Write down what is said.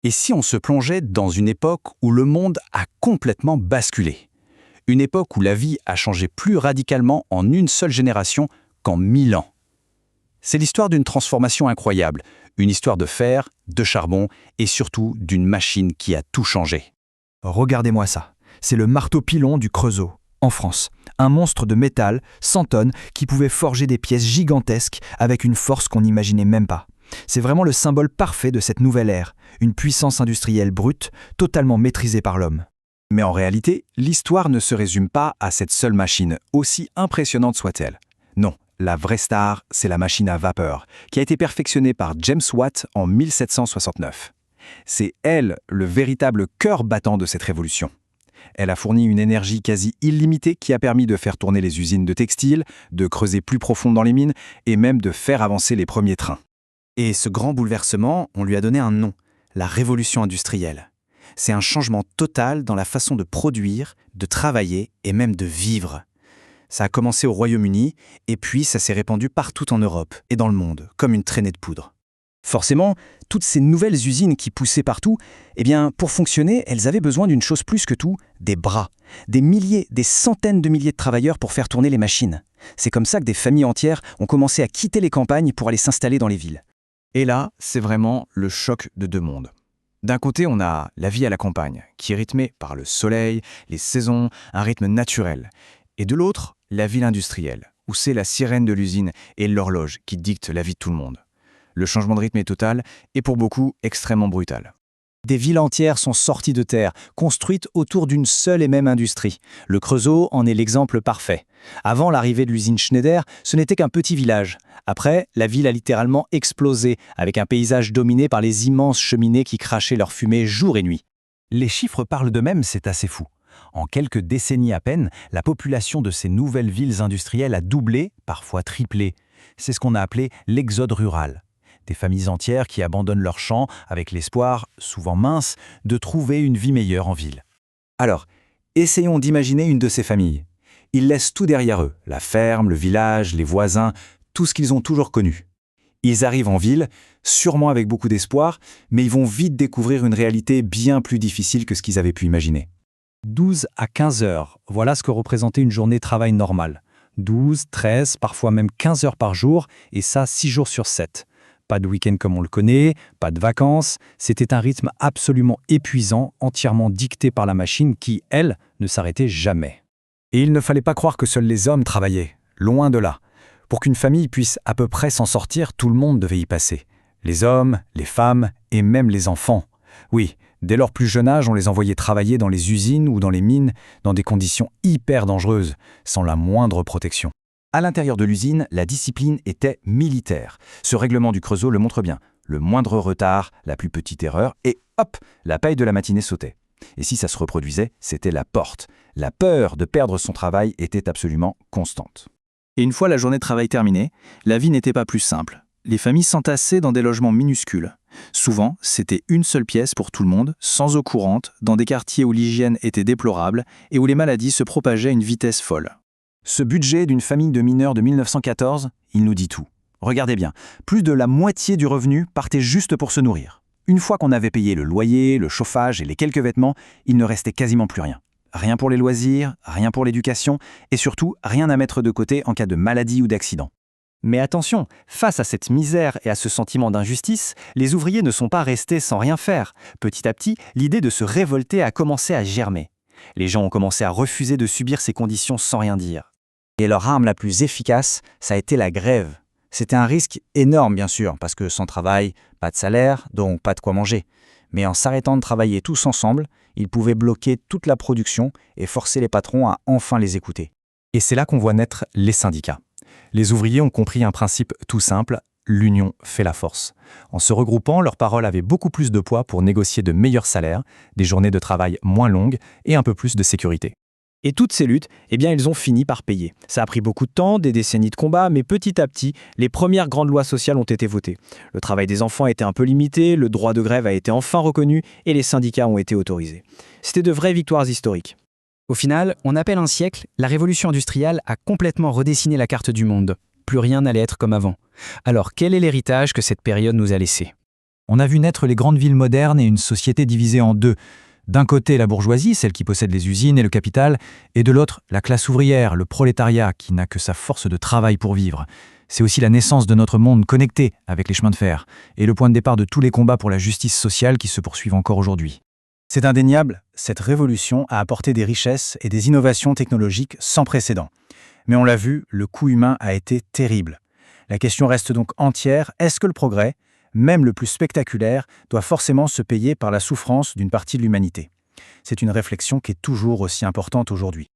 Et si on se plongeait dans une époque où le monde a complètement basculé? Une époque où la vie a changé plus radicalement en une seule génération qu'en 1000 ans. C'est l'histoire d'une transformation incroyable, une histoire de fer, de charbon et surtout d'une machine qui a tout changé. Regardez-moi ça. C'est le marteau-pilon du Creusot, en France. Un monstre de métal, 100 tonnes, qui pouvait forger des pièces gigantesques avec une force qu'on n'imaginait même pas. C'est vraiment le symbole parfait de cette nouvelle ère, une puissance industrielle brute, totalement maîtrisée par l'homme. Mais en réalité, l'histoire ne se résume pas à cette seule machine, aussi impressionnante soit-elle. Non, la vraie star, c'est la machine à vapeur, qui a été perfectionnée par James Watt en 1769. C'est elle, le véritable cœur battant de cette révolution. Elle a fourni une énergie quasi illimitée qui a permis de faire tourner les usines de textiles, de creuser plus profond dans les mines et même de faire avancer les premiers trains. Et ce grand bouleversement, on lui a donné un nom, la révolution industrielle. C'est un changement total dans la façon de produire, de travailler et même de vivre. Ça a commencé au Royaume-Uni et puis ça s'est répandu partout en Europe et dans le monde, comme une traînée de poudre. Forcément, toutes ces nouvelles usines qui poussaient partout, pour fonctionner, elles avaient besoin d'une chose plus que tout, des bras. Des milliers, des centaines de milliers de travailleurs pour faire tourner les machines. C'est comme ça que des familles entières ont commencé à quitter les campagnes pour aller s'installer dans les villes. Et là, c'est vraiment le choc de deux mondes. D'un côté, on a la vie à la campagne, qui est rythmée par le soleil, les saisons, un rythme naturel. Et de l'autre, la ville industrielle, où c'est la sirène de l'usine et l'horloge qui dictent la vie de tout le monde. Le changement de rythme est total et pour beaucoup extrêmement brutal. Des villes entières sont sorties de terre, construites autour d'une seule et même industrie. Le Creusot en est l'exemple parfait. Avant l'arrivée de l'usine Schneider, ce n'était qu'un petit village. Après, la ville a littéralement explosé, avec un paysage dominé par les immenses cheminées qui crachaient leur fumée jour et nuit. Les chiffres parlent d'eux-mêmes, c'est assez fou. En quelques décennies à peine, la population de ces nouvelles villes industrielles a doublé, parfois triplé. C'est ce qu'on a appelé l'exode rural. Des familles entières qui abandonnent leurs champs avec l'espoir, souvent mince, de trouver une vie meilleure en ville. Alors, essayons d'imaginer une de ces familles. Ils laissent tout derrière eux, la ferme, le village, les voisins, tout ce qu'ils ont toujours connu. Ils arrivent en ville, sûrement avec beaucoup d'espoir, mais ils vont vite découvrir une réalité bien plus difficile que ce qu'ils avaient pu imaginer. 12 à 15 heures, voilà ce que représentait une journée de travail normale. 12, 13, parfois même 15 heures par jour, et ça 6 jours sur 7. Pas de week-end comme on le connaît, pas de vacances, c'était un rythme absolument épuisant, entièrement dicté par la machine qui, elle, ne s'arrêtait jamais. Et il ne fallait pas croire que seuls les hommes travaillaient, loin de là. Pour qu'une famille puisse à peu près s'en sortir, tout le monde devait y passer. Les hommes, les femmes et même les enfants. Oui, dès leur plus jeune âge, on les envoyait travailler dans les usines ou dans les mines, dans des conditions hyper dangereuses, sans la moindre protection. À l'intérieur de l'usine, la discipline était militaire. Ce règlement du Creusot le montre bien. Le moindre retard, la plus petite erreur, et hop, la paye de la matinée sautait. Et si ça se reproduisait, c'était la porte. La peur de perdre son travail était absolument constante. Et une fois la journée de travail terminée, la vie n'était pas plus simple. Les familles s'entassaient dans des logements minuscules. Souvent, c'était une seule pièce pour tout le monde, sans eau courante, dans des quartiers où l'hygiène était déplorable et où les maladies se propageaient à une vitesse folle. Ce budget d'une famille de mineurs de 1914, il nous dit tout. Regardez bien, plus de la moitié du revenu partait juste pour se nourrir. Une fois qu'on avait payé le loyer, le chauffage et les quelques vêtements, il ne restait quasiment plus rien. Rien pour les loisirs, rien pour l'éducation, et surtout rien à mettre de côté en cas de maladie ou d'accident. Mais attention, face à cette misère et à ce sentiment d'injustice, les ouvriers ne sont pas restés sans rien faire. Petit à petit, l'idée de se révolter a commencé à germer. Les gens ont commencé à refuser de subir ces conditions sans rien dire. Et leur arme la plus efficace, ça a été la grève. C'était un risque énorme, bien sûr, parce que sans travail, pas de salaire, donc pas de quoi manger. Mais en s'arrêtant de travailler tous ensemble, ils pouvaient bloquer toute la production et forcer les patrons à enfin les écouter. Et c'est là qu'on voit naître les syndicats. Les ouvriers ont compris un principe tout simple, l'union fait la force. En se regroupant, leurs paroles avaient beaucoup plus de poids pour négocier de meilleurs salaires, des journées de travail moins longues et un peu plus de sécurité. Et toutes ces luttes, ils ont fini par payer. Ça a pris beaucoup de temps, des décennies de combat, mais petit à petit, les premières grandes lois sociales ont été votées. Le travail des enfants a été un peu limité, le droit de grève a été enfin reconnu et les syndicats ont été autorisés. C'était de vraies victoires historiques. Au final, on appelle un siècle, la révolution industrielle a complètement redessiné la carte du monde. Plus rien n'allait être comme avant. Alors, quel est l'héritage que cette période nous a laissé ? On a vu naître les grandes villes modernes et une société divisée en deux. D'un côté, la bourgeoisie, celle qui possède les usines et le capital, et de l'autre, la classe ouvrière, le prolétariat, qui n'a que sa force de travail pour vivre. C'est aussi la naissance de notre monde connecté avec les chemins de fer, et le point de départ de tous les combats pour la justice sociale qui se poursuivent encore aujourd'hui. C'est indéniable, cette révolution a apporté des richesses et des innovations technologiques sans précédent. Mais on l'a vu, le coût humain a été terrible. La question reste donc entière, est-ce que le progrès, même le plus spectaculaire, doit forcément se payer par la souffrance d'une partie de l'humanité? C'est une réflexion qui est toujours aussi importante aujourd'hui.